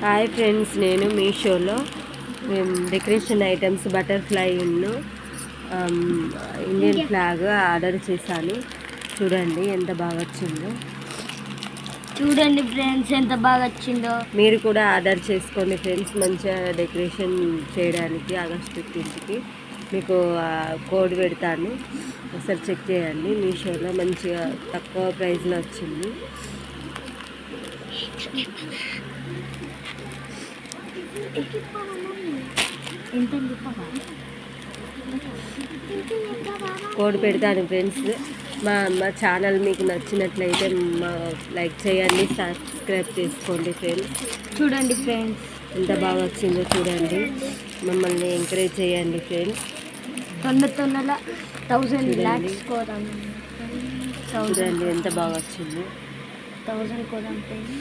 Hi friends, నేను మీషోలో decoration items butterfly Indian flag order చేశాను. చూడండి ఎంత బాగా వచ్చిందో. చూడండి ఫ్రెండ్స్ ఎంత బాగా వచ్చిందో. మీరు కూడా ఆర్డర్ చేసుకోండి ఫ్రెండ్స్. మంచిగా డెకరేషన్ చేయడానికి ఆగస్ట్ 15కి మీకు కోడ్ పెడతాను, ఒకసారి చెక్ చేయండి. మీషోలో మంచిగా తక్కువ ప్రైస్లో వచ్చింది. కోడ్ పెడతాను ఫ్రెండ్స్. మా ఛానల్ మీకు నచ్చినట్లయితే లైక్ చేయండి, సబ్స్క్రైబ్ చేసుకోండి ఫ్రెండ్స్. చూడండి ఫ్రెండ్స్ ఎంత బాగా వచ్చిందో చూడండి. మమ్మల్ని ఎంకరేజ్ చేయండి ఫ్రెండ్స్. తొందరగా 1000 lakhs కోదాం. చూడండి ఎంత బాగా వచ్చిందో. 1000 కోదాం ఫ్రెండ్స్.